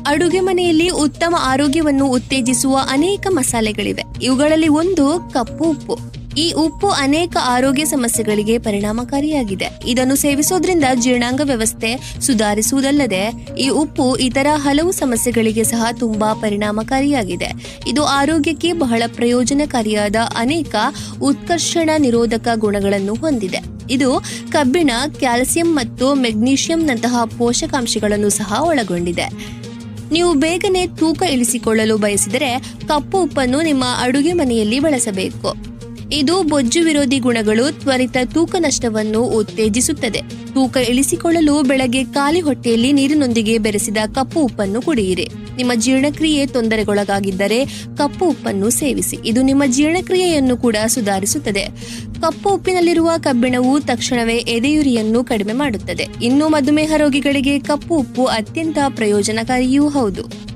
ಅಡುಗೆ ಮನೆಯಲ್ಲಿ ಉತ್ತಮ ಆರೋಗ್ಯವನ್ನು ಉತ್ತೇಜಿಸುವ ಅನೇಕ ಮಸಾಲೆಗಳಿವೆ. ಇವುಗಳಲ್ಲಿ ಒಂದು ಕಪ್ಪು ಉಪ್ಪು. ಈ ಉಪ್ಪು ಅನೇಕ ಆರೋಗ್ಯ ಸಮಸ್ಯೆಗಳಿಗೆ ಪರಿಣಾಮಕಾರಿಯಾಗಿದೆ. ಇದನ್ನು ಸೇವಿಸೋದ್ರಿಂದ ಜೀರ್ಣಾಂಗ ವ್ಯವಸ್ಥೆ ಸುಧಾರಿಸುವುದಲ್ಲದೆ ಈ ಉಪ್ಪು ಇತರ ಹಲವು ಸಮಸ್ಯೆಗಳಿಗೆ ಸಹ ತುಂಬಾ ಪರಿಣಾಮಕಾರಿಯಾಗಿದೆ. ಇದು ಆರೋಗ್ಯಕ್ಕೆ ಬಹಳ ಪ್ರಯೋಜನಕಾರಿಯಾದ ಅನೇಕ ಉತ್ಕರ್ಷಣ ನಿರೋಧಕ ಗುಣಗಳನ್ನು ಹೊಂದಿದೆ. ಇದು ಕಬ್ಬಿಣ, ಕ್ಯಾಲ್ಸಿಯಂ ಮತ್ತು ಮೆಗ್ನೀಷಿಯಂನಂತಹ ಪೋಷಕಾಂಶಗಳನ್ನು ಸಹ ಒಳಗೊಂಡಿದೆ. ನೀವು ಬೇಗನೆ ತೂಕ ಇಳಿಸಿಕೊಳ್ಳಲು ಬಯಸಿದರೆ ಕಪ್ಪು ಉಪ್ಪನ್ನು ನಿಮ್ಮ ಅಡುಗೆ ಮನೆಯಲ್ಲಿ ಬಳಸಬೇಕು. ಇದು ಬೊಜ್ಜು ವಿರೋಧಿ ಗುಣಗಳು, ತ್ವರಿತ ತೂಕ ನಷ್ಟವನ್ನು ಉತ್ತೇಜಿಸುತ್ತದೆ. ತೂಕ ಇಳಿಸಿಕೊಳ್ಳಲು ಬೆಳಗ್ಗೆ ಖಾಲಿ ಹೊಟ್ಟೆಯಲ್ಲಿ ನೀರಿನೊಂದಿಗೆ ಬೆರೆಸಿದ ಕಪ್ಪು ಉಪ್ಪನ್ನು ಕುಡಿಯಿರಿ. ನಿಮ್ಮ ಜೀರ್ಣಕ್ರಿಯೆ ತೊಂದರೆಗೊಳಗಾಗಿದ್ದರೆ ಕಪ್ಪು ಉಪ್ಪನ್ನು ಸೇವಿಸಿ. ಇದು ನಿಮ್ಮ ಜೀರ್ಣಕ್ರಿಯೆಯನ್ನು ಕೂಡ ಸುಧಾರಿಸುತ್ತದೆ. ಕಪ್ಪು ಉಪ್ಪಿನಲ್ಲಿರುವ ಕಬ್ಬಿಣವು ತಕ್ಷಣವೇ ಎದೆಯುರಿಯನ್ನು ಕಡಿಮೆ ಮಾಡುತ್ತದೆ. ಇನ್ನು ಮಧುಮೇಹ ರೋಗಿಗಳಿಗೆ ಕಪ್ಪು ಉಪ್ಪು ಅತ್ಯಂತ ಪ್ರಯೋಜನಕಾರಿಯೂ ಹೌದು.